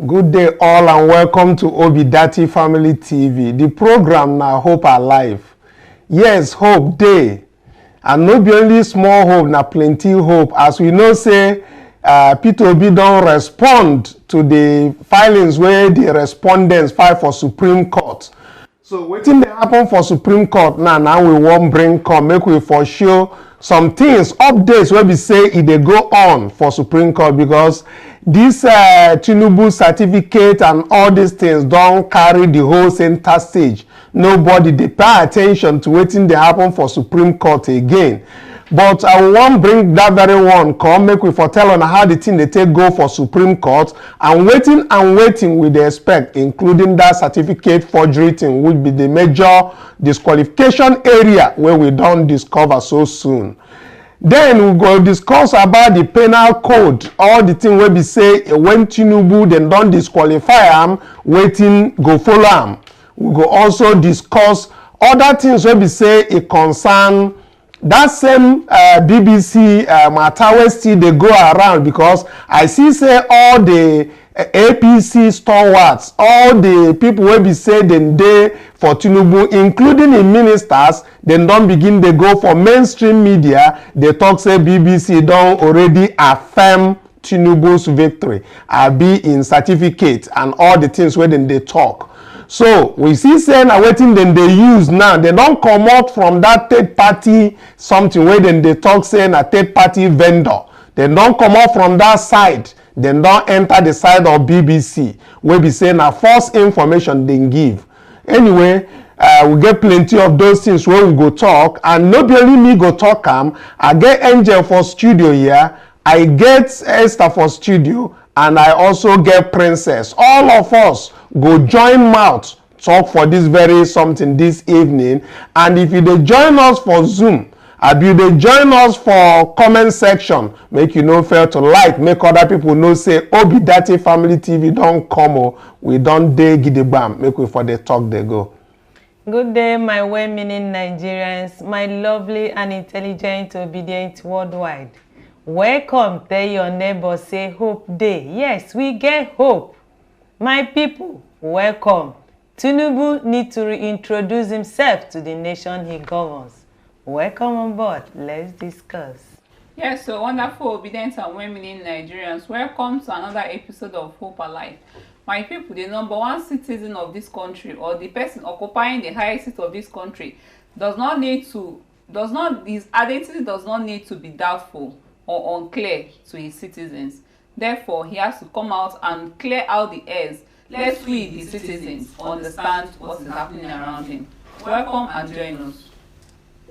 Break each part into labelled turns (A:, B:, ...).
A: Good day all and welcome to Obidati Family TV. The program now Hope Alive. Yes, hope day. And not be only small hope, na plenty hope. As we know say, Peter Obi don't respond to the filings where the respondents file for Supreme Court. So wetin dey happen for Supreme Court now we won't bring come make we for sure some things, updates where we say it they go on for Supreme Court because this Tinubu certificate and all these things don't carry the whole center stage. Nobody they pay attention to waiting they happen for Supreme Court again. But I won't bring that very one come make we foretell on how the thing they take go for Supreme Court and waiting with the expect, including that certificate forgery thing will be the major disqualification area where we don't discover so soon. Then we go discuss about the penal code, all the thing where we say when Tinubu then don't disqualify him, waiting go follow him. We go also discuss other things where we say it concern that same BBC matter where still they go around because I see say all the APC stalwarts, all the people where we say then they for Tinubu, including the ministers, then don't begin they go for mainstream media. They talk say BBC don't already affirm Tinubu's victory, be in certificate and all the things where then they talk. So we see saying waiting then they use now. They don't come out from that third party something where then they talk saying a third party vendor. They don't come out from that side. They don't enter the side of BBC where we say na false information they give. Anyway, we get plenty of those things where we go talk and not only me go talk I get Angel for studio here. I get Esther for studio and I also get Princess. All of us go join mouth talk for this very something this evening. And if you dey join us for Zoom, you dey join us for comment section, make you no fail to like, make other people know say Obidati Family TV don't come we don't dey gidigam, make we for the talk they go.
B: Good day, my well-meaning Nigerians, my lovely and intelligent, obedient worldwide. Welcome, tell your neighbor, say hope day. Yes, we get hope. My people, welcome. Tinubu need to reintroduce himself to the nation he governs. Welcome on board. Let's discuss.
C: Yes, so wonderful, obedient and well-meaning Nigerians. Welcome to another episode of Hope Alive. My people, the number one citizen of this country or the person occupying the highest seat of this country his identity does not need to be doubtful or unclear to his citizens. Therefore, he has to come out and clear out the airs. Let we, the citizens, understand what is happening around him. Welcome and join us.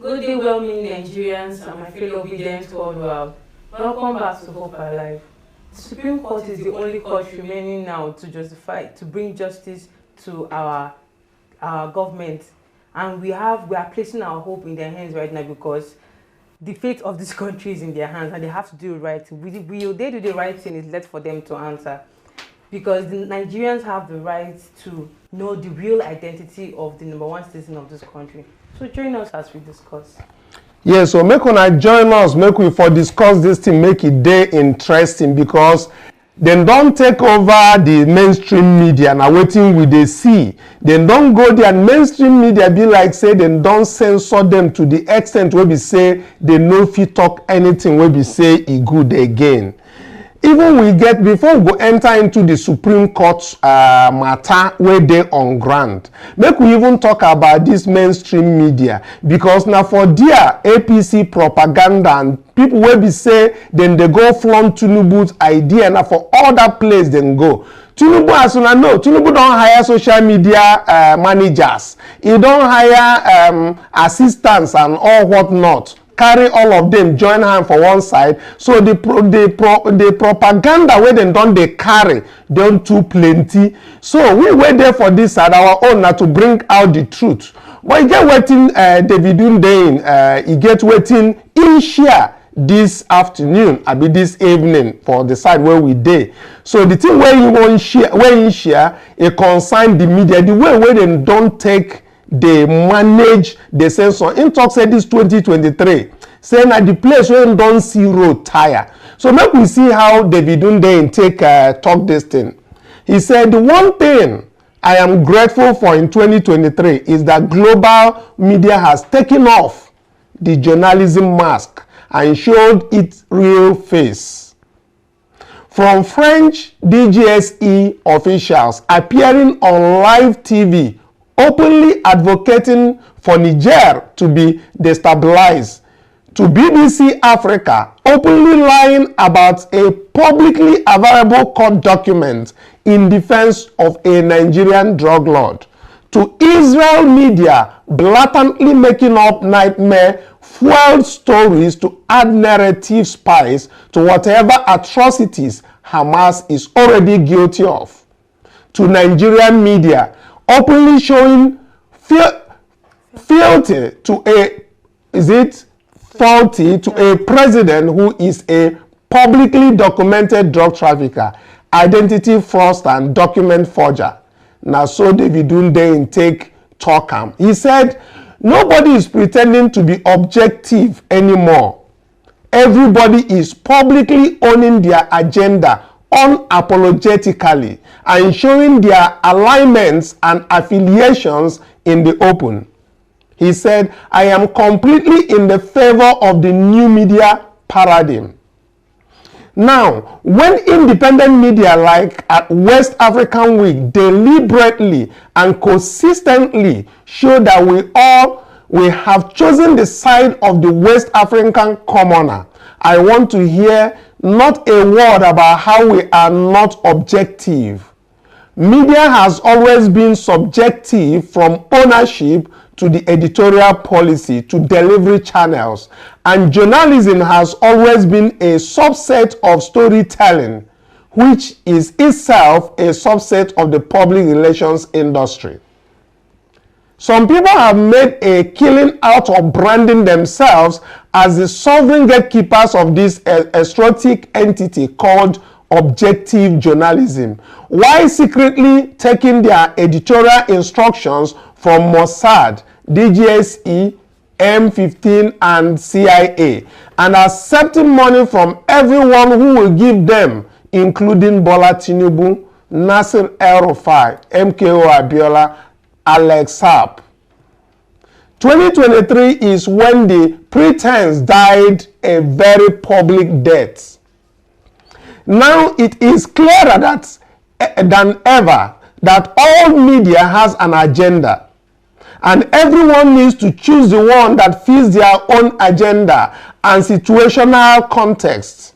D: Good day, well-meaning Nigerians and my fellow obedient worldwide. Welcome back to Hope Alive. The Supreme Court is the only court remaining now to bring justice to our government, and we are placing our hope in their hands right now because the fate of this country is in their hands and they have to do it right. Will they do the right thing is left for them to answer, because the Nigerians have the right to know the real identity of the number one citizen of this country. So join us as we discuss.
A: Yeah, so make una join us, make we for discuss this thing, make it day interesting because they don't take over the mainstream media and waiting with they see. They don't go there and mainstream media be like say they don't censor them to the extent where we say they no fit talk anything where we say it good again. Even we get, before we go enter into the Supreme Court matter where they on ground, make we even talk about this mainstream media because now for their APC propaganda and people where we say then they go flaunt Tinubu's idea and for all that place then go. Tinubu, as you know, Tinubu don't hire social media managers. He don't hire assistants and all whatnot. Carry all of them, join hand for one side. So the propaganda where they don't they carry, don't too plenty. So we were there for this side, our own to bring out the truth. But you get waiting David Dundain, you get waiting in share this afternoon, I be this evening for the side where we dey. So the thing where you want share, it concern the media, the way where they don't take. They manage the censor. In talk said this 2023, saying at the place where you don't see road tire. So make we see how David Dundain take talk this thing. He said, the one thing I am grateful for in 2023 is that global media has taken off the journalism mask and showed its real face. From French DGSE officials appearing on live TV, openly advocating for Niger to be destabilized, to BBC Africa openly lying about a publicly available court document in defense of a Nigerian drug lord, to Israel media blatantly making up nightmare-fueled stories to add narrative spice to whatever atrocities Hamas is already guilty of, to Nigerian media openly showing fealty to a president who is a publicly documented drug trafficker, identity fraudster, and document forger. Now, so David Hundeyin take talk am. He said, nobody is pretending to be objective anymore. Everybody is publicly owning their agenda unapologetically and showing their alignments and affiliations in the open. He said, I am completely in the favor of the new media paradigm. Now, when independent media like at West African Week deliberately and consistently show that we have chosen the side of the West African commoner, I want to hear not a word about how we are not objective. Media has always been subjective, from ownership to the editorial policy to delivery channels, and journalism has always been a subset of storytelling, which is itself a subset of the public relations industry. Some people have made a killing out of branding themselves as the sovereign gatekeepers of this exotic entity called objective journalism, while secretly taking their editorial instructions from Mossad, DGSE, M15, and CIA, and accepting money from everyone who will give them, including Bola Tinubu, Nasir El-Rufai, MKO Abiola, Alex Saab. 2023 is when the pretense died a very public death. Now it is clearer than ever that all media has an agenda, and everyone needs to choose the one that fits their own agenda and situational context.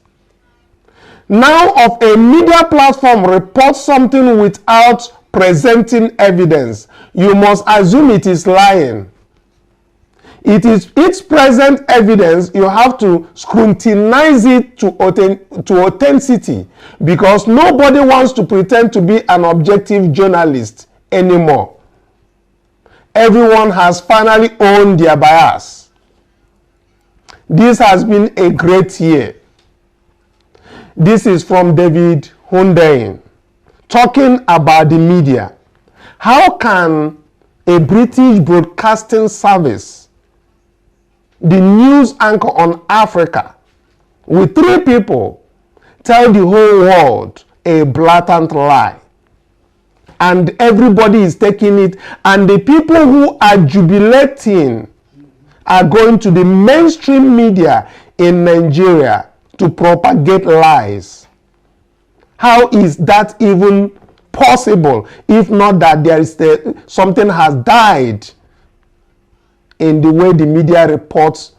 A: Now, if a media platform reports something without presenting evidence, you must assume it is lying. It is its present evidence. You have to scrutinize it to authenticity, because nobody wants to pretend to be an objective journalist anymore. Everyone has finally owned their bias. This has been a great year. This is from David Hundeyin talking about the media. How can a British broadcasting service, the news anchor on Africa, with 3 people, tell the whole world a blatant lie? And everybody is taking it, and the people who are jubilating are going to the mainstream media in Nigeria to propagate lies. How is that even possible, if not that there is something has died in the way the media reports,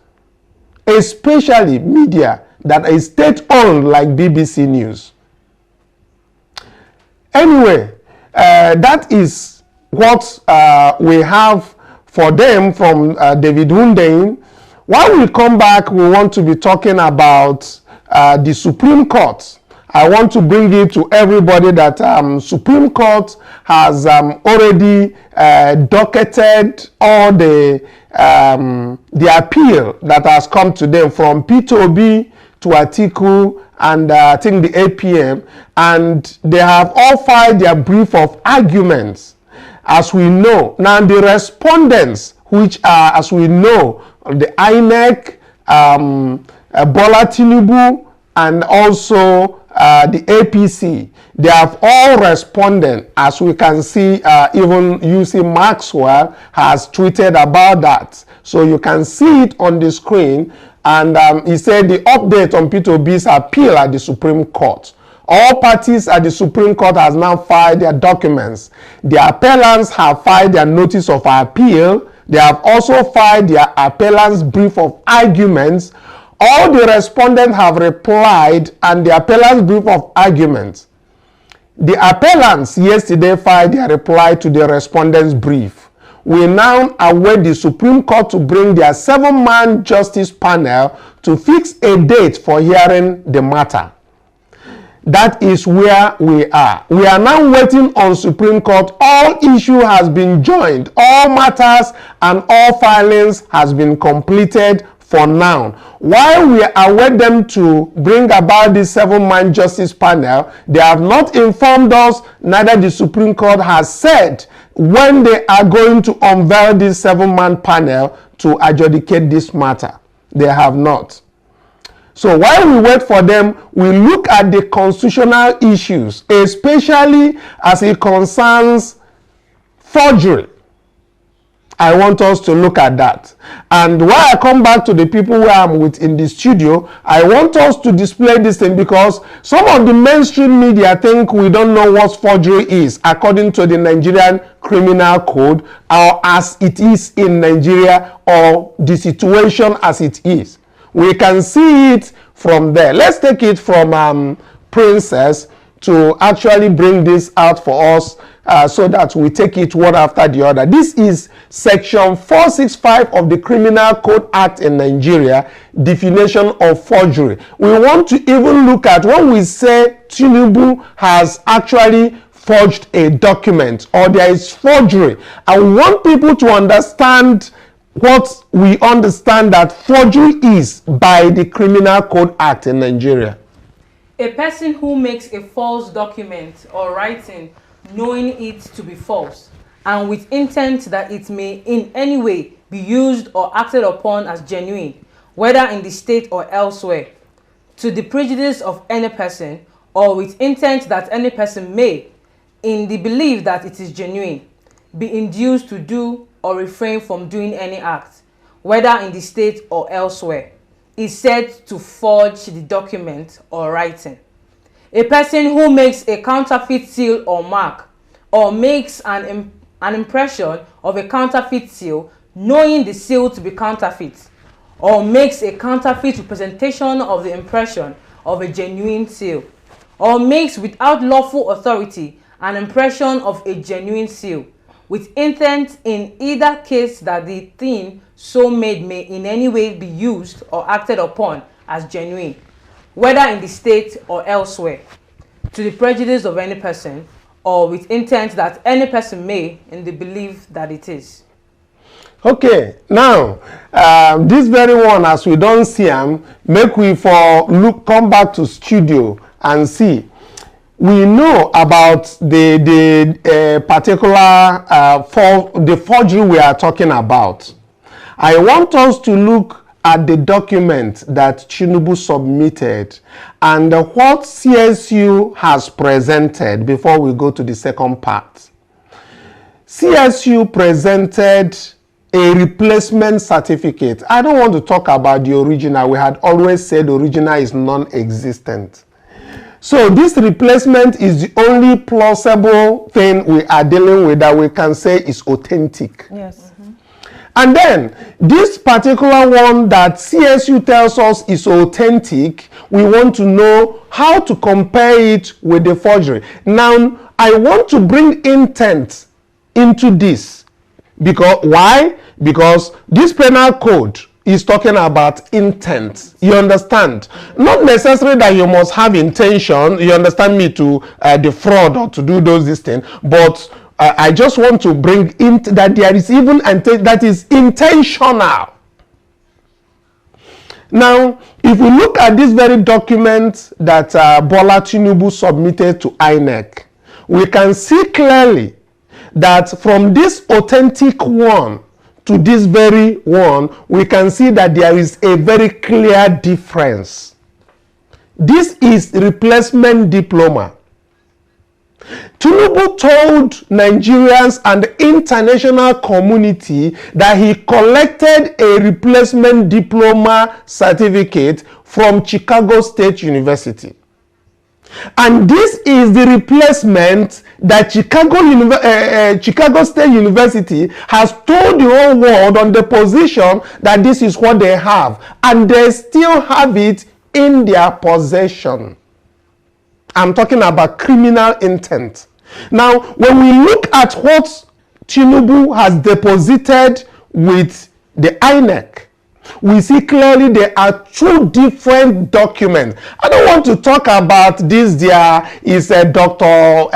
A: especially media that is state-owned like BBC News? Anyway, that is what we have for them from David Hundeyin. While we come back, we want to be talking about the Supreme Court. I want to bring it to everybody that Supreme Court has already docketed all the appeal that has come to them, from P2B to Atiku and I think the APM, and they have all filed their brief of arguments, as we know. Now the respondents, which are, as we know, the INEC, Bola Tinubu, and also the APC, they have all responded. As we can see, even UC Maxwell has tweeted about that. So you can see it on the screen. And he said the update on P2B's appeal at the Supreme Court. All parties at the Supreme Court has now filed their documents. The appellants have filed their notice of appeal. They have also filed their appellant's brief of arguments. All the respondents have replied, and the appellant's brief of arguments. The appellants yesterday filed their reply to the respondent's brief. We now await the Supreme Court to bring their 7-man justice panel to fix a date for hearing the matter. That is where we are. We are now waiting on Supreme Court. All issue has been joined. All matters and all filings has been completed for now. While we await them to bring about this 7-man justice panel, they have not informed us, neither the Supreme Court has said when they are going to unveil this 7-man panel to adjudicate this matter. They have not. So while we wait for them, we look at the constitutional issues, especially as it concerns forgery. I want us to look at that. And while I come back to the people who I'm with in the studio, I want us to display this thing because some of the mainstream media think we don't know what forgery is according to the Nigerian Criminal Code, or as it is in Nigeria, or the situation as it is. We can see it from there. Let's take it from Princess to actually bring this out for us so that we take it one after the other. This is section 465 of the Criminal Code Act in Nigeria, definition of forgery. We want to even look at when we say Tinubu has actually forged a document or there is forgery. I want people to understand what we understand that forgery is by the Criminal Code Act in Nigeria.
D: A person who makes a false document or writing knowing it to be false and with intent that it may in any way be used or acted upon as genuine, whether in the state or elsewhere, to the prejudice of any person, or with intent that any person may, in the belief that it is genuine, be induced to do or refrain from doing any act, whether in the state or elsewhere, is said to forge the document or writing. A person who makes a counterfeit seal or mark, or makes an impression of a counterfeit seal, knowing the seal to be counterfeit, or makes a counterfeit representation of the impression of a genuine seal, or makes without lawful authority an impression of a genuine seal, with intent in either case that the thing so made may in any way be used or acted upon as genuine, whether in the state or elsewhere, to the prejudice of any person, or with intent that any person may in the belief that it is.
A: Okay, now this very one, as we don't see them, make we come back to studio and see. We know about the particular the forgery we are talking about. I want us to look at the document that Tinubu submitted and what CSU has presented before we go to the second part. CSU presented a replacement certificate. I don't want to talk about the original. We had always said the original is non-existent. So this replacement is the only plausible thing we are dealing with that we can say is authentic.
B: Yes.
A: And then this particular one that CSU tells us is authentic, we want to know how to compare it with the forgery. Now, I want to bring intent into this. Because why? Because this penal code is talking about intent. You understand? Not necessarily that you must have intention, you understand me, to defraud or to do these things, but I just want to bring in that there is even that is intentional. Now, if we look at this very document that Bola Tinubu submitted to INEC, we can see clearly that from this authentic one to this very one, we can see that there is a very clear difference. This is replacement diploma. Tinubu told Nigerians and the international community that he collected a replacement diploma certificate from Chicago State University. And this is the replacement that Chicago State University has told the whole world on the position that this is what they have. And they still have it in their possession. I'm talking about criminal intent. Now, when we look at what Tinubu has deposited with the INEC, we see clearly there are two different documents. I don't want to talk about this. There is Dr.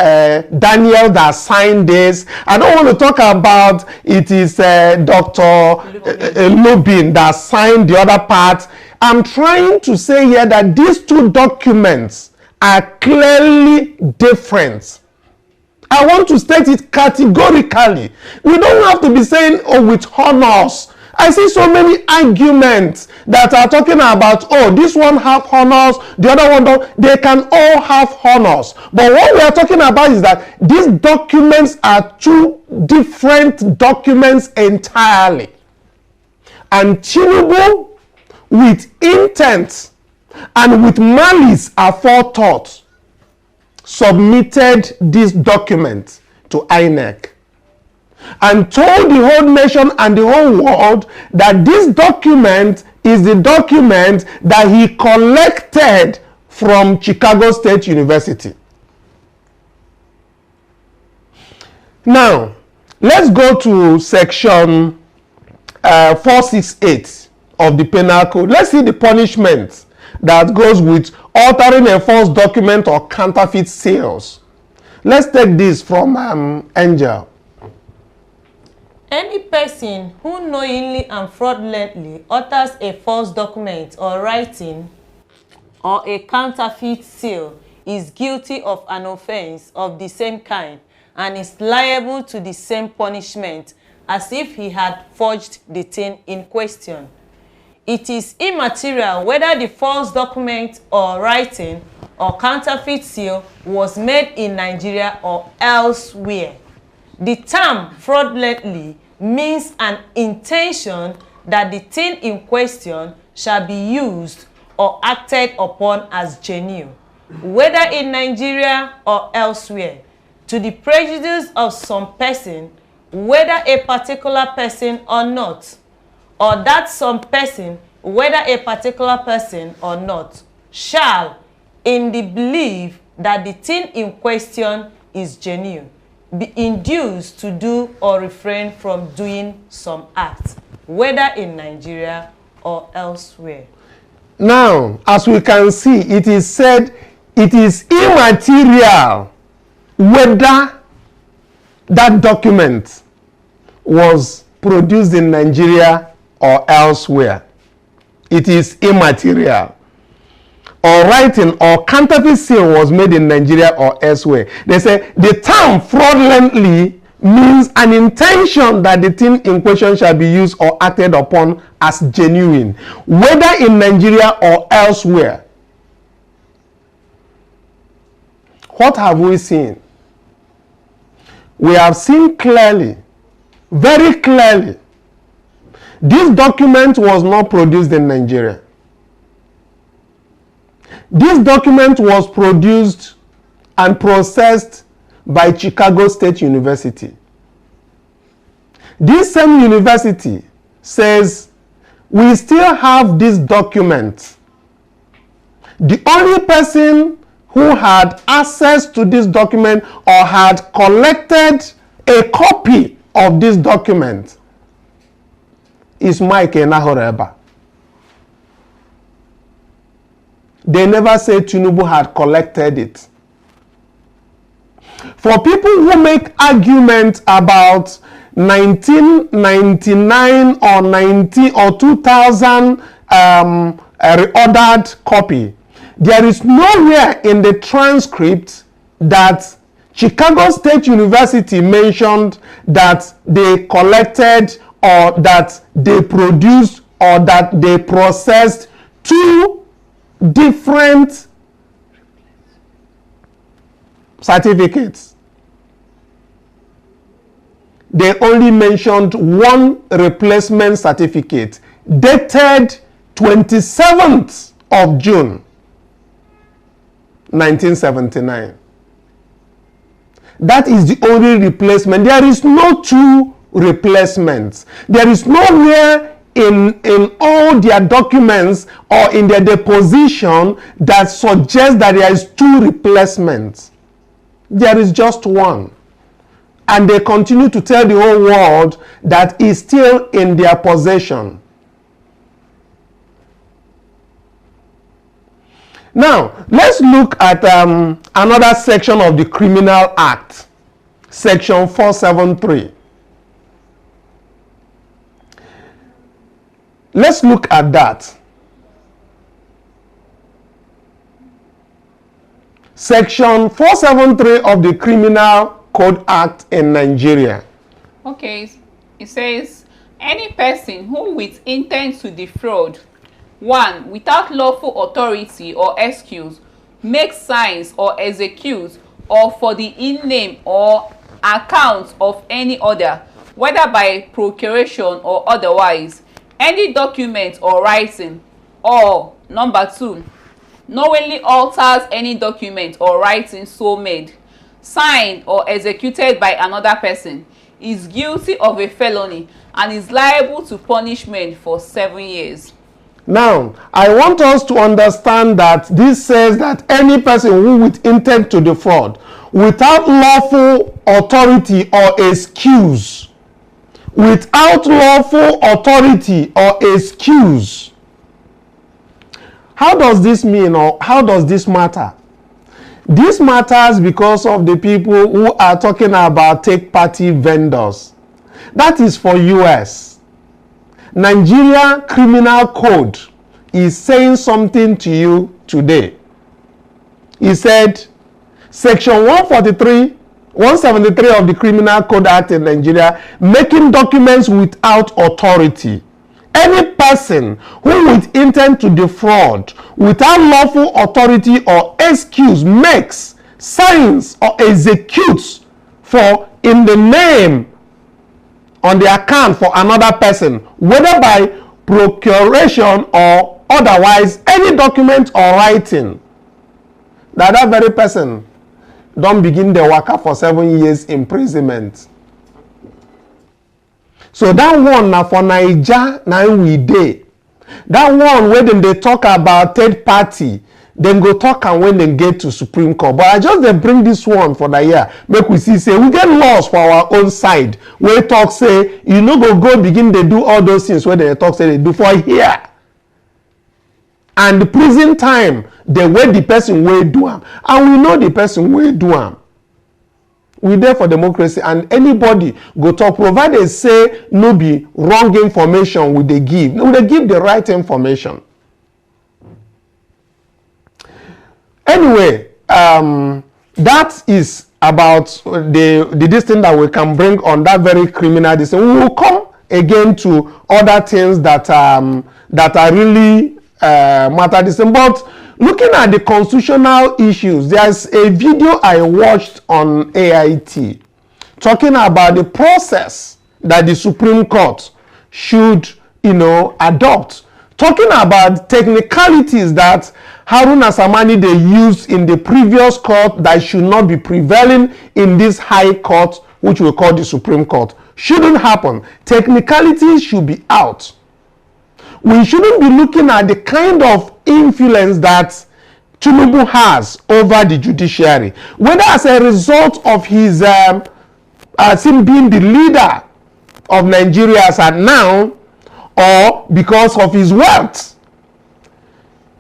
A: Daniel that signed this. I don't want to talk about it is Dr. Lubin that signed the other part. I'm trying to say here that these two documents are clearly different. I want to state it categorically. We don't have to be saying, oh, with honors. I see so many arguments that are talking about, oh, this one have honors, the other one don't. They can all have honors. But what we are talking about is that these documents are two different documents entirely. And Tinubu, with intent and with malice aforethought, submitted this document to INEC and told the whole nation and the whole world that this document is the document that he collected from Chicago State University. Now, let's go to section 468 of the Penal Code. Let's see the punishment that goes with altering a false document or counterfeit sales. Let's take this from Angel.
B: Any person who knowingly and fraudulently alters a false document or writing or a counterfeit seal is guilty of an offense of the same kind and is liable to the same punishment as if he had forged the thing in question. It is immaterial whether the false document or writing or counterfeit seal was made in Nigeria or elsewhere. The term fraudulently means an intention that the thing in question shall be used or acted upon as genuine, whether in Nigeria or elsewhere, to the prejudice of some person, whether a particular person or not, or that some person, whether a particular person or not, shall, in the belief that the thing in question is genuine, be induced to do or refrain from doing some act, whether in Nigeria or elsewhere.
A: Now, as we can see, it is said it is immaterial whether that document was produced in Nigeria or elsewhere. It is immaterial. Or writing or counterfeit seal was made in Nigeria or elsewhere. They say the term fraudulently means an intention that the thing in question shall be used or acted upon as genuine, whether in Nigeria or elsewhere. What have we seen? We have seen clearly, very clearly, this document was not produced in Nigeria. This document was produced and processed by Chicago State University. This same university says, we still have this document. The only person who had access to this document or had collected a copy of this document is Mike Enahoreba. They never say Tinubu had collected it. For people who make arguments about 1999 or 2000 reordered copy, there is nowhere in the transcript that Chicago State University mentioned that they collected or that they produced or that they processed two different certificates. They only mentioned one replacement certificate dated 27th of June 1979. That is the only replacement. There is no two replacements. There is nowhere in all their documents or in their deposition that suggests that there is two replacements. There is just one. And they continue to tell the whole world that it's still in their possession. Now, let's look at another section of the Criminal Act, Section 473. Let's look at that. Section 473 of the Criminal Code Act in Nigeria.
C: Okay, it says, any person who with intent to defraud, 1. Without lawful authority or excuse, makes signs or executes or for the in-name or account of any other, whether by procuration or otherwise, any document or writing, or number 2, knowingly alters any document or writing so made, signed or executed by another person, is guilty of a felony and is liable to punishment for 7 years.
A: Now, I want us to understand that this says that any person who with intent to defraud, without lawful authority or excuse, without lawful authority or excuse. How does this mean, or how does this matter? This matters because of the people who are talking about take-party vendors. That is for US. Nigeria Criminal Code is saying something to you today. He said, Section 173 of the Criminal Code Act in Nigeria, making documents without authority. Any person who with intent to defraud, without lawful authority or excuse, makes, signs, or executes for, in the name, on the account for another person, whether by procuration or otherwise, any document or writing, that very person don't begin the worker for 7 years imprisonment. So that one now for Naija, now we dey. That one when they talk about third party, then go talk and when they get to Supreme Court. But I just they bring this one for the year. Make we see, say, we get laws for our own side. Where talk say, you know, go begin they do all those things where they talk say they do for here. And the prison time, they wait the person will do them. And we know the person will do them. We there for democracy, and anybody go talk, provided say no be wrong information will they give. No, they give the right information. Anyway, that is about this thing that we can bring on that very criminal. We will come again to other things that are really matter. But looking at the constitutional issues, there's a video I watched on AIT talking about the process that the Supreme Court should, adopt. Talking about technicalities that Haruna Samani they used in the previous court that should not be prevailing in this high court, which we call the Supreme Court. Shouldn't happen. Technicalities should be out. We shouldn't be looking at the kind of influence that Tinubu has over the judiciary, whether as a result of his as him being the leader of Nigeria as at now, or because of his wealth.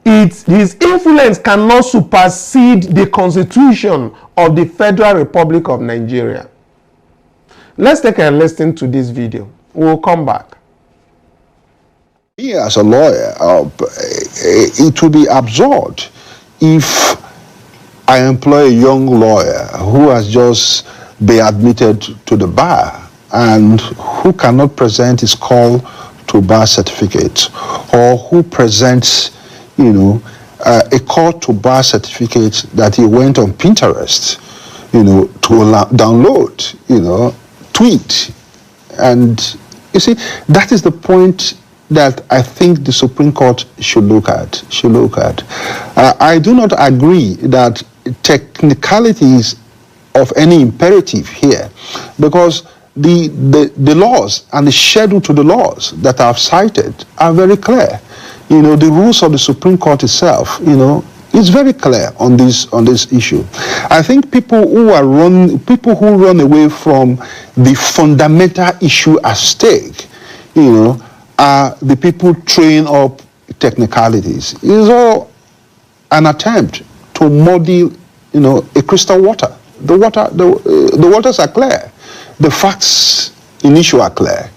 A: His influence cannot supersede the Constitution of the Federal Republic of Nigeria. Let's take a listen to this video. We'll come back.
E: Me as a lawyer, it would be absurd if I employ a young lawyer who has just been admitted to the bar and who cannot present his call to bar certificate, or who presents, a call to bar certificate that he went on Pinterest download, tweet. And you see, that is the point that I think the Supreme Court should look at. I do not agree that technicalities of any imperative here, because the laws and the schedule to the laws that I've cited are very clear. The rules of the Supreme Court itself, is very clear on this issue. I think people who run away from the fundamental issue at stake, are the people throwing up technicalities. It is all an attempt to muddy, a crystal water. The waters are clear. The facts in issue are clear.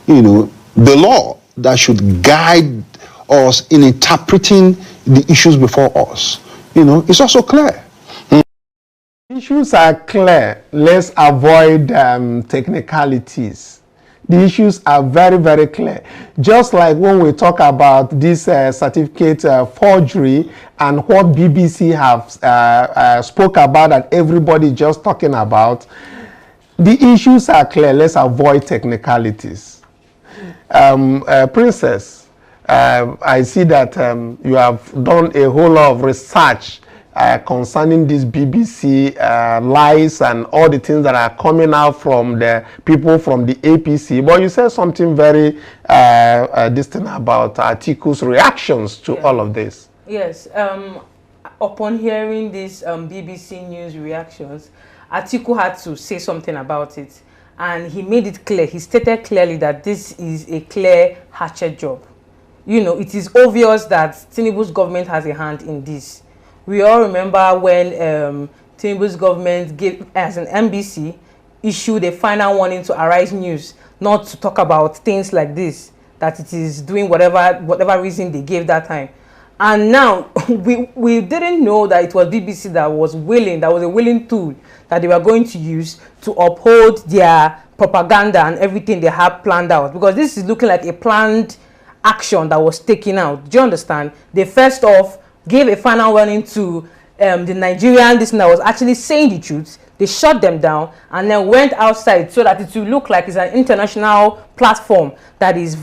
E: The law that should guide us in interpreting the issues before us, is also clear.
A: Issues are clear. Let's avoid technicalities. The issues are very, very clear. Just like when we talk about this certificate forgery and what BBC have spoke about and everybody just talking about, the issues are clear. Let's avoid technicalities. Princess, I see that you have done a whole lot of research concerning this BBC lies and all the things that are coming out from the people from the APC. But you said something very distinct about Atiku's reactions to all of this.
D: Yes. Upon hearing these BBC News reactions, Atiku had to say something about it. And he made it clear, he stated clearly that this is a clear hatchet job. It is obvious that Tinubu's government has a hand in this. We all remember when Tinubu's government gave, as an NBC, issued a final warning to Arise News not to talk about things like this, that it is doing whatever reason they gave that time. And now we didn't know that it was BBC that was a willing tool that they were going to use to uphold their propaganda and everything they had planned out, because this is looking like a planned action that was taken out. Do you understand? They first off gave a final warning to the Nigerian this that was actually saying the truth. They shut them down and then went outside so that it will look like it's an international platform that is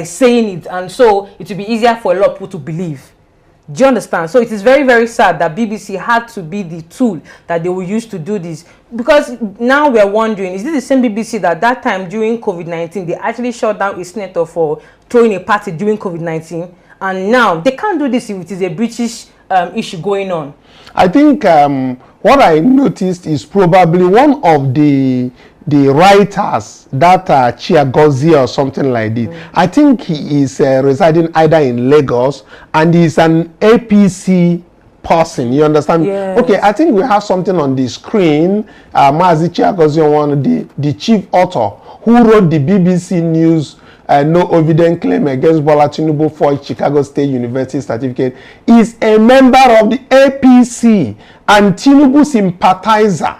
D: saying it, and so it will be easier for a lot of people to believe. Do you understand? So it is very, very sad that BBC had to be the tool that they will use to do this. Because now we are wondering, is this the same BBC that time during COVID-19, they actually shut down a senator for throwing a party during COVID-19? And now they can't do this if it is a British issue going on.
A: I think what I noticed is probably one of the writers, that Chiagozie or something like this. I think he is residing either in Lagos, and he's an APC person. You understand?
D: Yes.
A: Okay, I think we have something on the screen. Mazi Chiagozie, the chief author who wrote the BBC News no evident claim against Bola Tinubu for Chicago State University certificate, is a member of the APC and Tinubu sympathizer.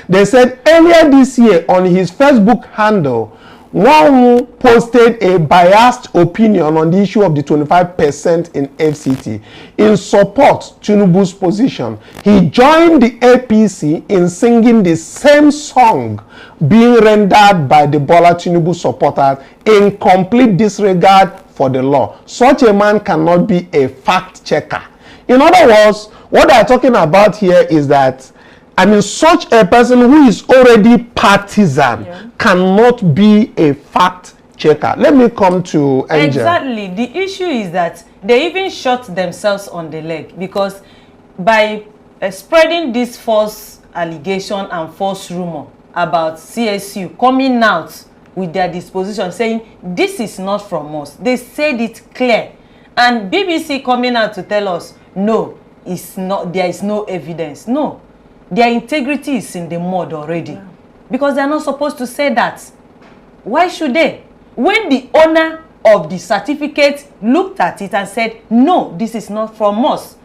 A: They said earlier this year on his Facebook handle, one posted a biased opinion on the issue of the 25% in FCT in support Tinubu's position. He joined the APC in singing the same song being rendered by the Bola Tinubu supporters in complete disregard for the law. Such a man cannot be a fact checker. In other words, what they are talking about here is that such a person who is already partisan cannot be a fact checker. Let me come to Angel.
B: Exactly. The issue is that they even shot themselves on the leg, because by spreading this false allegation and false rumor about CSU coming out with their disposition saying this is not from us, they said it clear, and BBC coming out to tell us no, it's not, there is no evidence. No, their integrity is in the mud already, because they are not supposed to say that. Why should they? When the owner of the certificate looked at it and said no, this is not from us,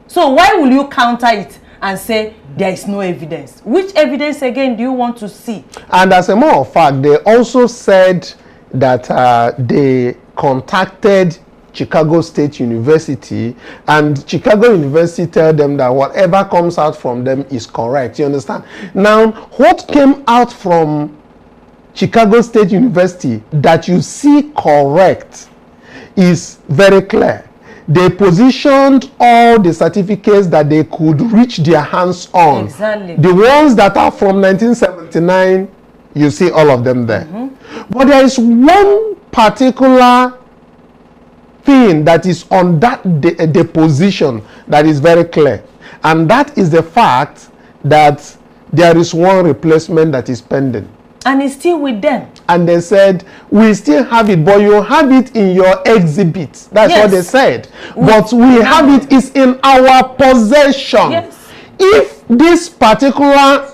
B: so why will you counter it and say there is no evidence? Which evidence again do you want to see?
A: And as a matter of fact, they also said that they contacted Chicago State University, and Chicago University tell them that whatever comes out from them is correct. You understand? Now, what came out from Chicago State University that you see correct is very clear. They positioned all the certificates that they could reach their hands on.
B: Exactly.
A: The ones that are from 1979, you see all of them there. But there is one particular thing that is on that deposition that is very clear. And that is the fact that there is one replacement that is pending.
B: And it's still with them.
A: And they said, we still have it, but you have it in your exhibit. That's what they said. But we have it is in our possession.
B: Yes.
A: If this particular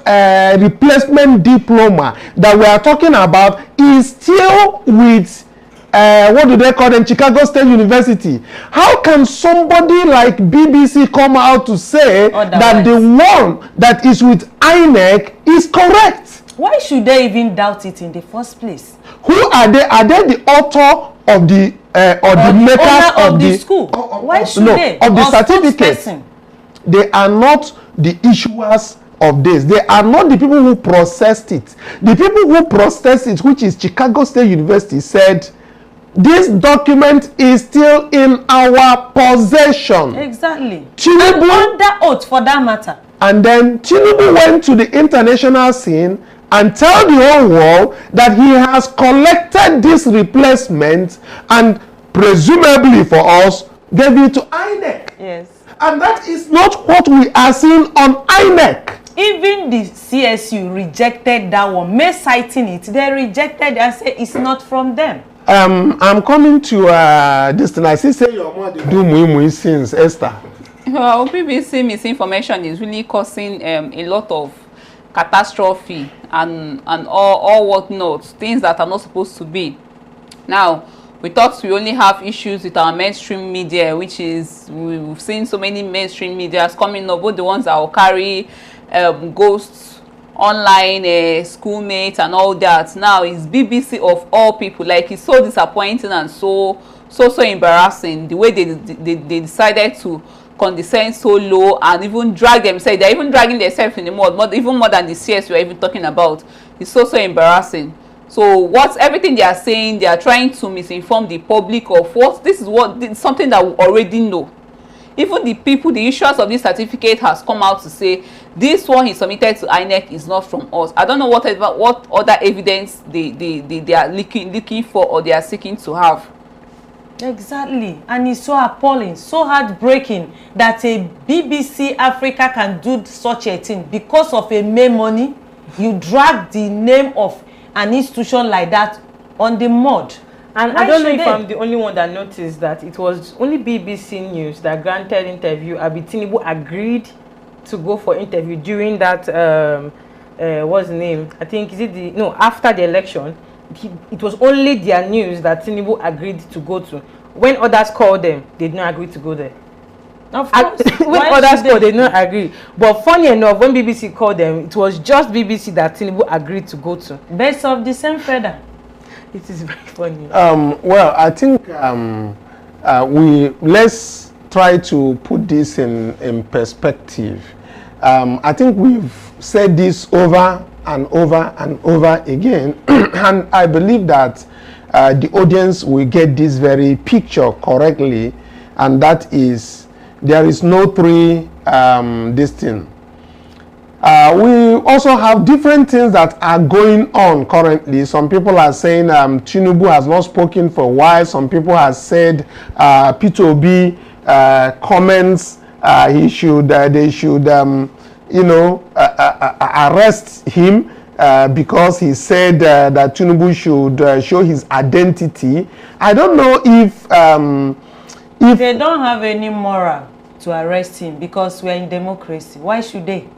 A: replacement diploma that we are talking about is still with, what do they call them, Chicago State University, how can somebody like BBC come out to say that the one that is with INEC is correct?
B: Why should they even doubt it in the first place?
A: Who are they? Are they the author of the or the makers of the
B: school? Why should they?
A: Of the certificate? They are not the issuers of this. They are not the people who processed it. The people who processed it, which is Chicago State University, said this document is still in our possession.
B: Exactly.
A: Tinubu,
B: and under oath for that matter.
A: And then Tinubu went to the international scene and tell the whole world that he has collected this replacement and presumably for us gave it to INEC.
B: Yes.
A: And that is not what we are seeing on INEC.
B: Even the CSU rejected that one. May citing it, they rejected and said it's not from them.
A: I'm coming to this thing. I see say your mother do muimu since Esther.
C: Well, BBC misinformation is really causing a lot of catastrophe and all whatnot, things that are not supposed to be. Now, we thought we only have issues with our mainstream media, which is, we've seen so many mainstream medias coming up, both the ones that will carry ghosts, online schoolmates and all that. Now it's BBC of all people. Like, it's so disappointing and so embarrassing the way they decided to condescend so low and even drag themselves. They're even dragging themselves in the mud, even more than the CS we're even talking about. It's so embarrassing. So everything they are saying, they are trying to misinform the public of something that we already know. Even the people, the issuers of this certificate has come out to say this one he submitted to INEC is not from us. I don't know what other evidence they are looking for or they are seeking to have.
B: Exactly. And it's so appalling, so heartbreaking that a BBC Africa can do such a thing because of a mere money. You drag the name of an institution like that on the mud.
D: And I don't know if I'm the only one that noticed that it was only BBC News that granted interview. Tinubu agreed to go for interview during that what's the name? I think after the election. It was only their news that Tinubu agreed to go to. When others called them, they did not agree to go there.
B: Of course.
D: When others called, they did not agree. But funny enough, when BBC called them, it was just BBC that Tinubu agreed to go to.
B: Birds of the same feather.
D: It is very funny.
A: Well, I think let's try to put this in perspective. I think we've said this over and over and over again, and I believe that the audience will get this very picture correctly, and that is there is no this thing. We also have different things that are going on currently. Some people are saying Tinubu has not spoken for a while. Some people have said P2B comments they should arrest him because he said that Tinubu should show his identity. I don't know if
B: they don't have any moral to arrest him because we are in democracy. Why should they?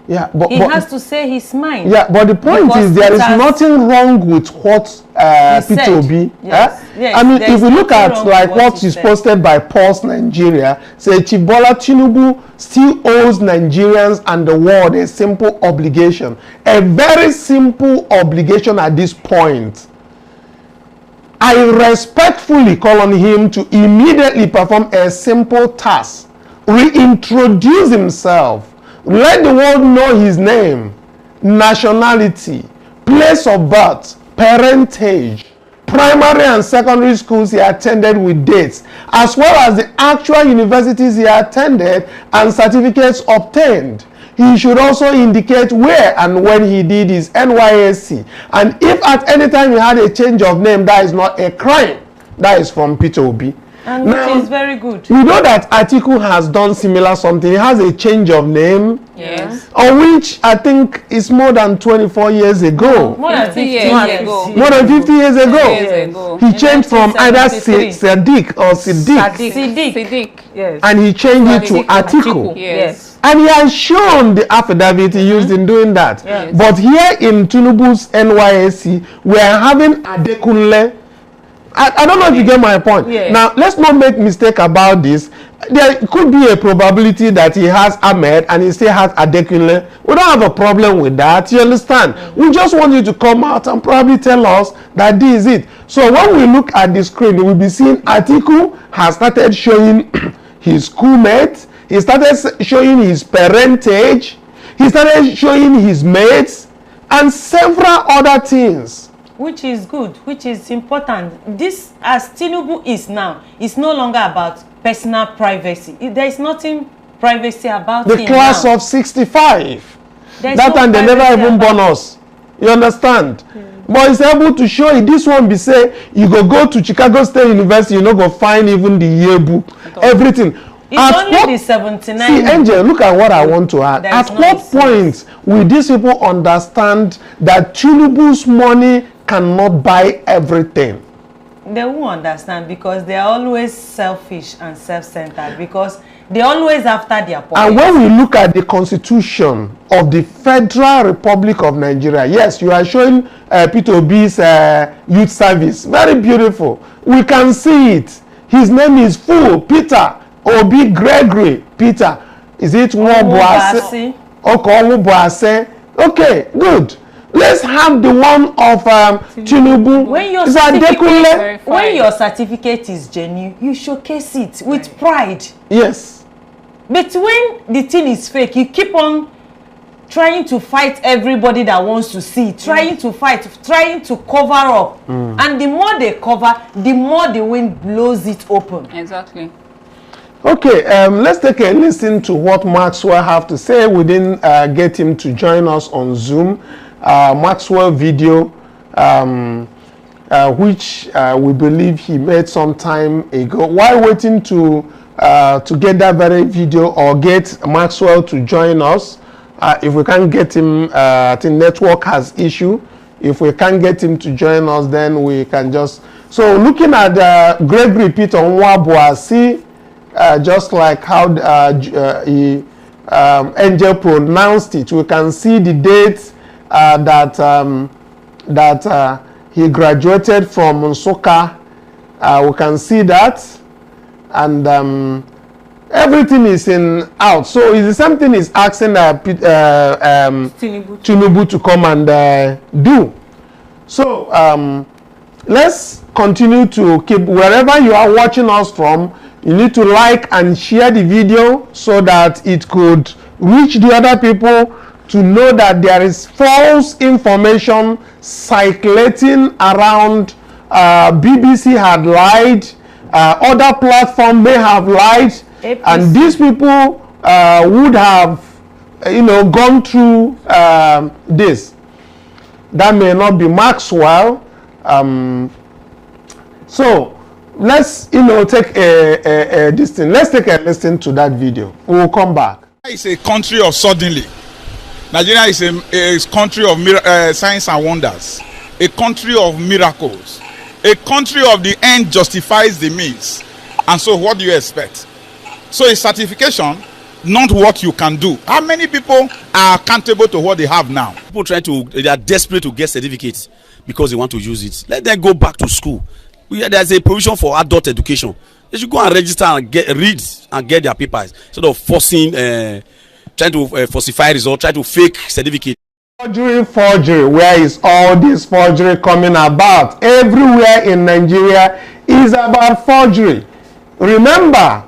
A: Yeah, but
B: he has to say his mind.
A: Yeah, but the point is there is nothing wrong with what P2B.
B: Yes. Yes,
A: I mean, if we look at like what is posted by Pulse Nigeria, say Chief Bola Tinubu still owes Nigerians and the world a simple obligation, a very simple obligation at this point. I respectfully call on him to immediately perform a simple task. Reintroduce himself. Let the world know his name, nationality, place of birth, parentage, primary and secondary schools he attended with dates, as well as the actual universities he attended and certificates obtained. He should also indicate where and when he did his NYSC. And if at any time he had a change of name, that is not a crime. That is from Peter Obi.
B: And
A: now,
B: which is very good.
A: You know that Atiku has done similar something. He has a change of name.
C: Yes.
A: On which I think is more than 24 years ago.
B: More than 50 years ago.
A: More than 50 years ago.
C: Yes.
A: He changed from either Sadiq or Siddiq.
C: Siddiq.
D: Yes.
A: And he changed it to Atiku.
C: Yes.
A: And he has shown the affidavit he used in doing that.
B: Yes.
A: But here in Tinubu's NYSC, we are having Adekunle. I don't know if you get my point.
B: Yeah.
A: Now, let's not make mistake about this. There could be a probability that he has Ahmed and he still has Adekunle. We don't have a problem with that. You understand? We just want you to come out and probably tell us that this is it. So when we look at the screen, we'll be seeing Atiku has started showing his schoolmates. He started showing his parentage. He started showing his mates and several other things.
B: Which is good, which is important. This, as Tinubu is now, is no longer about personal privacy. There is nothing privacy about
A: the
B: him
A: class
B: now.
A: of 65.
B: There's
A: That
B: no
A: time they never
B: privacy
A: even
B: about
A: born us. You understand? But he's able to show it. This one be say, you go to Chicago State University, you know, go find even the yearbook, everything.
B: It's only the 79.
A: See, Angel, look at what I want to add. At what point will these people understand that Tinubu's money cannot buy everything?
B: They won't understand because they are always selfish and self-centered because they always after their pockets.
A: And when we look at the constitution of the Federal Republic of Nigeria, yes, you are showing Peter Obi's youth service. Very beautiful. We can see it. His name is full, Peter Obi Gregory Peter. Is it Nwobuase? Okay, good. Let's have the one of Tinubu.
B: When your certificate is genuine, you showcase it with pride.
A: Yes.
B: But when the thing is fake, you keep on trying to fight everybody that wants to see, trying to fight, trying to cover up. And the more they cover, the more the wind blows it open.
C: Exactly.
A: Okay, let's take a listen to what Maxwell have to say. We didn't get him to join us on Zoom. Maxwell video, which we believe he made some time ago. While waiting to get that very video or get Maxwell to join us, if we can't get him, I think network has issue. If we can't get him to join us, then we can just. So looking at Gregory Peter Nwobuase, just like how Angel pronounced it, we can see the date that he graduated from Nsukka. We can see that, and everything is in out. So is something is asking Tinubu to come and do. So let's continue to keep, wherever you are watching us from, you need to like and share the video so that it could reach the other people to know that there is false information circulating around. BBC had lied, other platforms may have lied, APC. And these people would have, gone through this. That may not be Maxwell. So let's, take this thing. Let's take a listen to that video. We will come back.
F: It's a country of suddenly. Nigeria is a country of signs and wonders, a country of miracles, a country of the end justifies the means. And so what do you expect? So a certification, not what you can do. How many people are accountable to what they have now?
G: People they are desperate to get certificates because they want to use it. Let them go back to school. There's a provision for adult education. They should go and register and read and get their papers instead of forcing, trying to falsify results, trying to fake certificate.
A: Forgery. Where is all this forgery coming about? Everywhere in Nigeria is about forgery. Remember,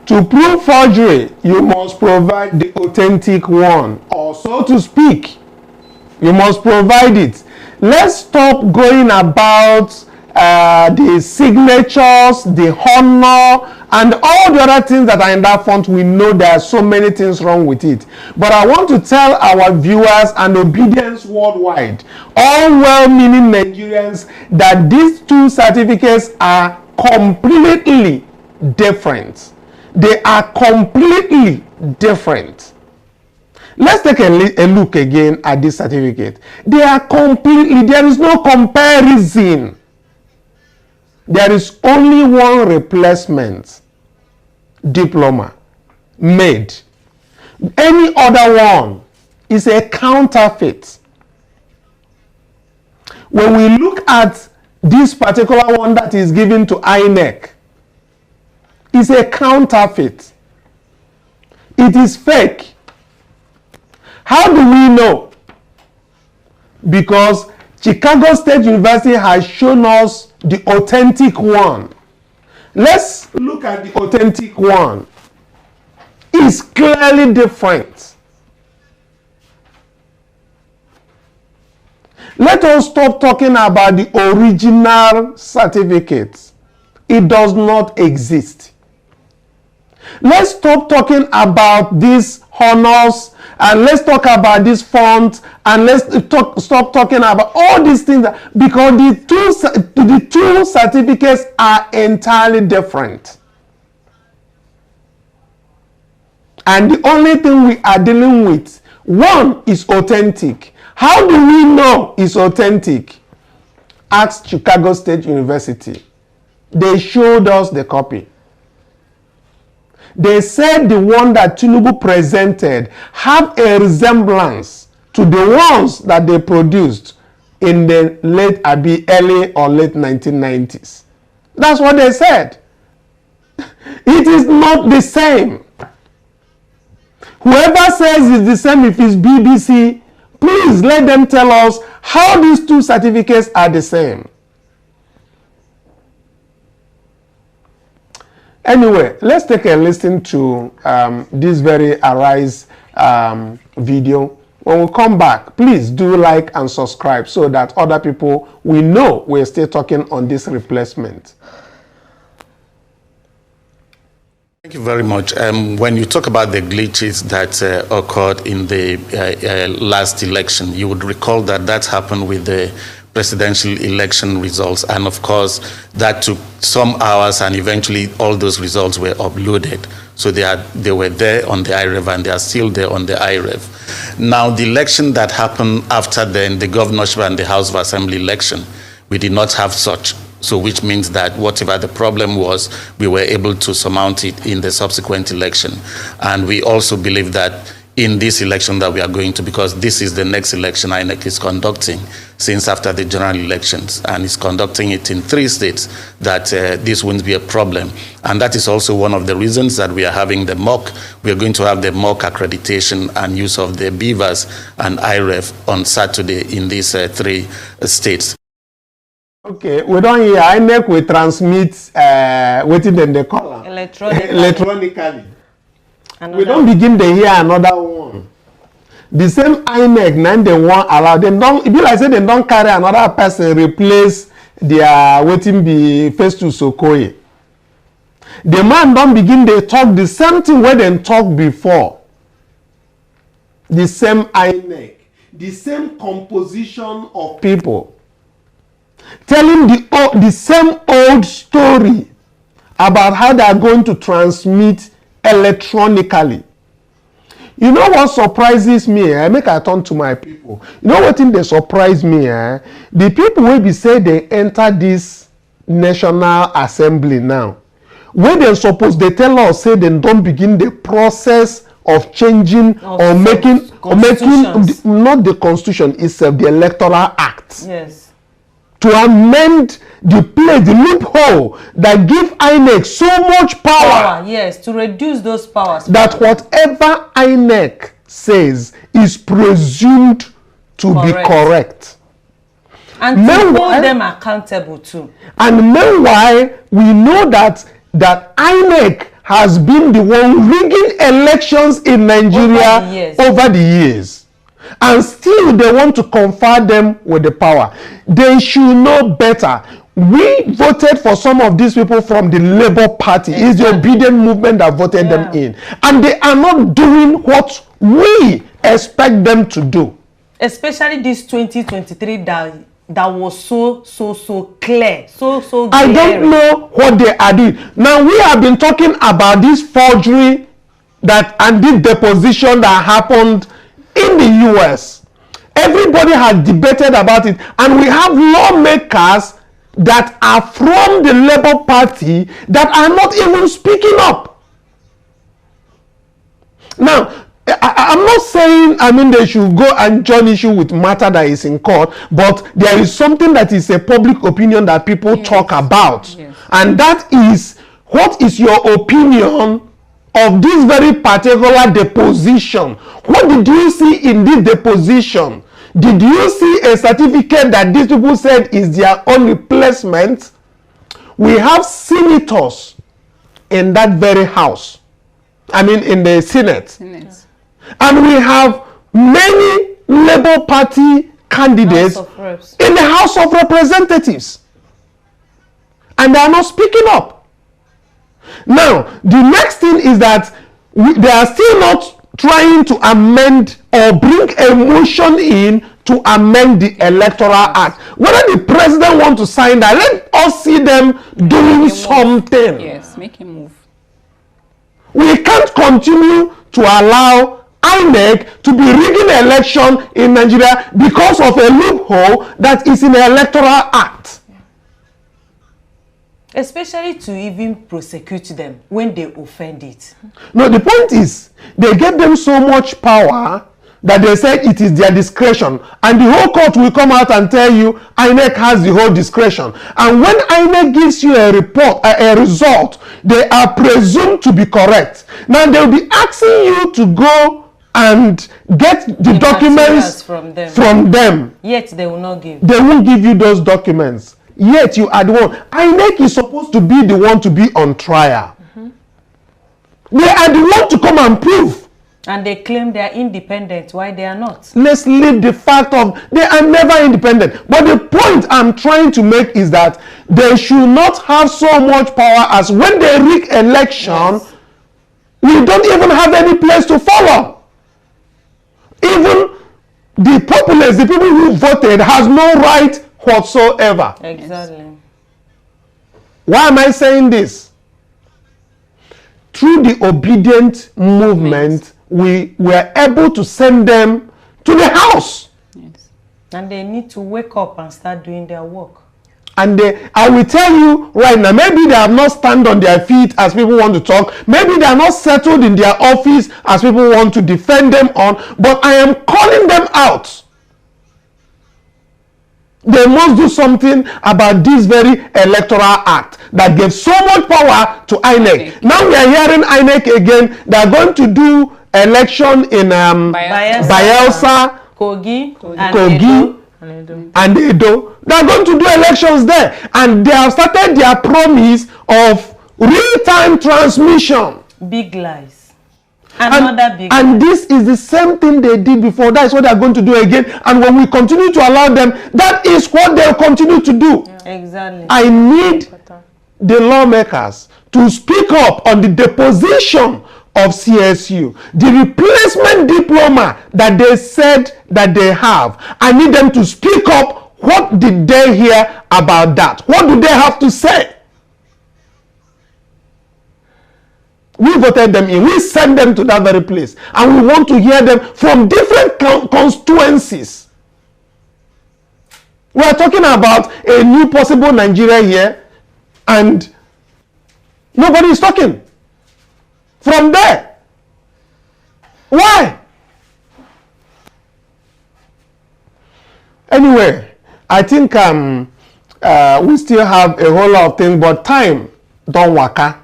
A: to prove forgery, you must provide the authentic one, or so to speak. You must provide it. Let's stop going about the signatures, the honor, and all the other things that are in that font. We know there are so many things wrong with it. But I want to tell our viewers and obedience worldwide, all well-meaning Nigerians, that these two certificates are completely different. They are completely different. Let's take a look again at this certificate. They are completely, there is no comparison. There is only one replacement diploma made. Any other one is a counterfeit. When we look at this particular one that is given to INEC, it's a counterfeit. It is fake. How do we know? Because Chicago State University has shown us the authentic one. Let's look at the authentic one. It's clearly different. Let us stop talking about the original certificate. It does not exist. Let's stop talking about these honors, and let's talk about this font, and let's stop talking about all these things, because the two certificates are entirely different. And the only thing we are dealing with, one is authentic. How do we know it's authentic? Ask Chicago State University. They showed us the copy. They said the one that Tinubu presented have a resemblance to the ones that they produced in the early or late 1990s. That's what they said. It is not the same. Whoever says it's the same, if it's BBC, please let them tell us how these two certificates are the same. Anyway, let's take a listen to this very Arise video. When we come back, please do like and subscribe so that other people we know we're still talking on this replacement.
H: Thank you very much. When you talk about the glitches that occurred in the last election, you would recall that that happened with the presidential election results, and of course that took some hours, and eventually all those results were uploaded. So they were there on the IREV, and they are still there on the IREV. Now, the election that happened after then, the governorship and the House of Assembly election, we did not have such. So which means that whatever the problem was, we were able to surmount it in the subsequent election. And we also believe that in this election that we are going to, because this is the next election INEC is conducting since after the general elections, and is conducting it in 3 states, that this won't be a problem. And that is also one of the reasons that we are having the mock. We are going to have the mock accreditation and use of the BVAS and IREF on Saturday in these 3 states.
A: Okay, we don't hear INEC will transmit waiting in the color electronically. We don't begin to hear another one. The same INEC, now they won't allow them. Don't, if you like say they don't carry another person replace their waiting be face to Sokoye. The man don't begin they talk the same thing where they talk before. The same INEC, the same composition of people, telling the same old story about how they are going to transmit electronically. You know what surprises me? Make I turn to my people. You know what thing they surprise me? The people will be say they enter this National Assembly now. When they suppose they tell us say they don't begin the process of changing or making not the Constitution itself, the Electoral Act.
B: Yes.
A: To amend the place, the loophole that give INEC so much power.
B: Yes, to reduce those powers.
A: That whatever INEC says is presumed to be correct.
B: And to hold them accountable too. And
A: meanwhile, we know that INEC has been the one rigging elections in Nigeria over the years. And still they want to confer them with the power. They should know better. We voted for some of these people from the Labour Party. It's the obedient movement that voted them in. And they are not doing what we expect them to do.
B: Especially this 2023 that was so clear, so glaring.
A: I don't know what they are doing. Now we have been talking about this forgery and this deposition that happened in the US. Everybody has debated about it, and we have lawmakers that are from the Labour Party that are not even speaking up. Now, I'm not saying, they should go and join issue with matter that is in court, but there is something that is a public opinion that people talk about. And that is, what is your opinion of this very particular deposition? What did you see in this deposition? Did you see a certificate that these people said is their own replacement? We have senators in that very house. In the Senate. And we have many Labour Party candidates in the House of Representatives. And they are not speaking up. Now, the next thing is that they are still not trying to amend or bring a motion in to amend the Electoral Act. Whether the president wants to sign that, let us see them doing something.
C: Yes, make him move.
A: We can't continue to allow INEC to be rigging election in Nigeria because of a loophole that is in the Electoral Act.
B: Especially to even prosecute them when they offend it.
A: No, the point is, they gave them so much power that they said it is their discretion. And the whole court will come out and tell you INEC has the whole discretion. And when INEC gives you a report, a result, they are presumed to be correct. Now they will be asking you to go and get the documents from them.
B: Yet they will not give.
A: They won't give you those documents. Yet you are the one. INEC is supposed to be the one to be on trial. They are the one to come and prove.
B: And they claim they are independent. Why they are not?
A: Let's leave the fact of they are never independent. But the point I'm trying to make is that they should not have so much power as when they rig election, we don't even have any place to follow. Even the populace, the people who voted, has no right whatsoever.
B: Exactly.
A: Why am I saying this? Through the obedient movement, we were able to send them to the house.
B: Yes. And they need to wake up and start doing their work.
A: And I will tell you right now, maybe they have not stand on their feet as people want to talk. Maybe they are not settled in their office as people want to defend them on. But I am calling them out. They must do something about this very Electoral Act that gave so much power to INEC. Now we are hearing INEC again. They are going to do election in Bayelsa,
B: Kogi,
A: and Edo. They are going to do elections there. And they have started their promise of real-time transmission.
B: Big lies.
A: And this is the same thing they did before. That is what they are going to do again. And when we continue to allow them, that is what they will continue to do.
B: Exactly.
A: I need the lawmakers to speak up on the deposition of CSU, the replacement diploma that they said that they have. I need them to speak up. What did they hear about that? What do they have to say? We voted them in. We sent them to that very place. And we want to hear them from different constituencies. We are talking about a new possible Nigeria here. And nobody is talking. From there. Why? Anyway, I think we still have a whole lot of things. But time don't waka.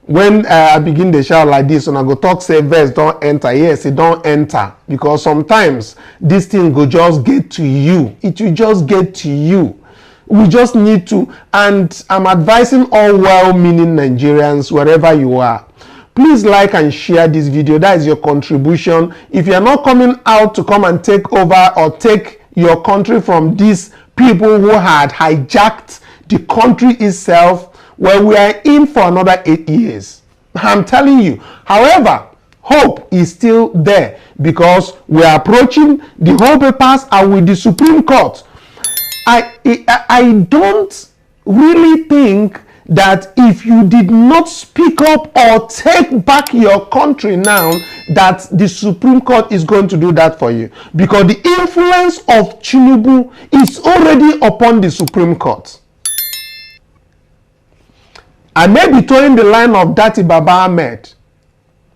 A: when I begin the shout like this, and I go talk say verse don't enter. Yes, it don't enter, because sometimes this thing go just get to you. It will just get to you. We just need to, and I'm advising all well-meaning Nigerians, wherever you are, please like and share this video. That is your contribution. If you are not coming out to come and take over or take your country from these people who had hijacked the country itself, well, we are in for another 8 years. I'm telling you. However, hope is still there, because we are approaching the whole papers are with the Supreme Court. I don't really think that if you did not speak up or take back your country now, that the Supreme Court is going to do that for you, because the influence of Tinubu is already upon the Supreme Court. I may be towing the line of Dati Baba Ahmed,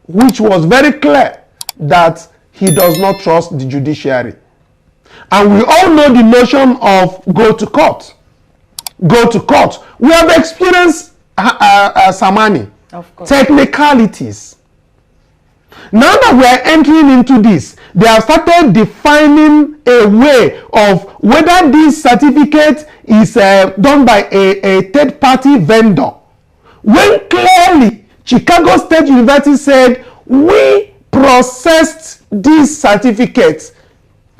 A: which was very clear that he does not trust the judiciary. And we all know the notion of go to court. Go to court. We have experienced Samani.
B: Of course.
A: Technicalities. Now that we are entering into this, they have started defining a way of whether this certificate is done by a third-party vendor. When clearly Chicago State University said, we processed these certificates.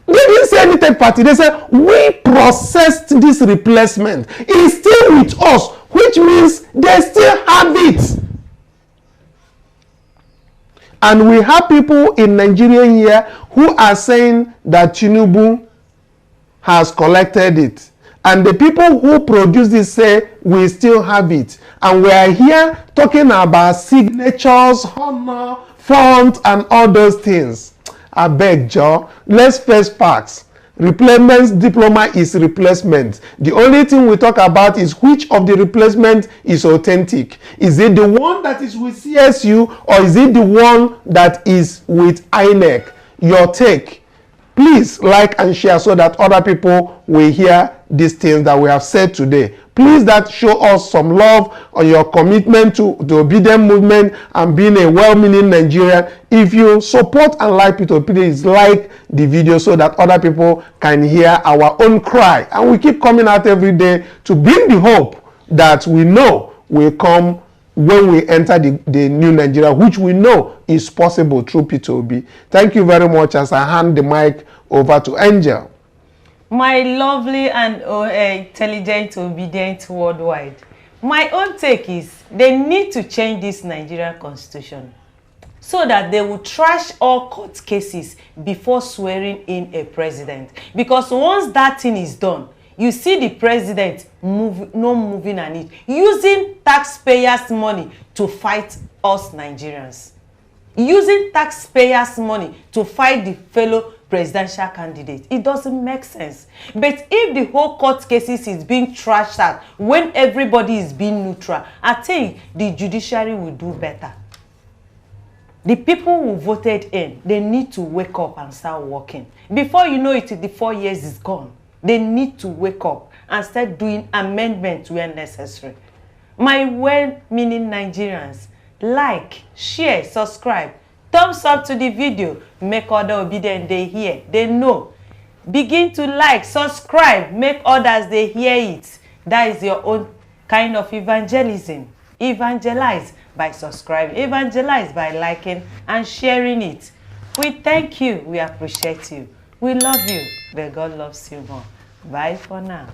A: They didn't say any third party. They said, we processed this replacement. It's still with us, which means they still have it. And we have people in Nigeria here who are saying that Tinubu has collected it. And the people who produce this say, we still have it. And we are here talking about signatures, honor, font, and all those things. I beg, Joe, let's face facts. Replacement diploma is replacement. The only thing we talk about is which of the replacement is authentic. Is it the one that is with CSU, or is it the one that is with INEC? Your take. Please like and share so that other people will hear these things that we have said today. Please that show us some love on your commitment to the obedient movement and being a well-meaning Nigerian. If you support and like Peter, please like the video so that other people can hear our own cry. And we keep coming out every day to bring the hope that we know will come when we enter the new Nigeria, which we know is possible through P2B. Thank you very much as I hand the mic over to Angel.
B: My lovely and intelligent, obedient worldwide. My own take is they need to change this Nigerian constitution so that they will trash all court cases before swearing in a president. Because once that thing is done, you see the president moving on it, using taxpayers' money to fight us Nigerians. Using taxpayers' money to fight the fellow presidential candidate. It doesn't make sense. But if the whole court cases is being trashed out when everybody is being neutral, I think the judiciary will do better. The people who voted in, they need to wake up and start working. Before you know it, the 4 years is gone. They need to wake up and start doing amendments where necessary. My well-meaning Nigerians, like, share, subscribe, thumbs up to the video, make other obedient they hear, they know. Begin to like, subscribe, make others they hear it. That is your own kind of evangelism. Evangelize by subscribing, evangelize by liking and sharing it. We thank you, we appreciate you, we love you, but God loves you more. Bye for now.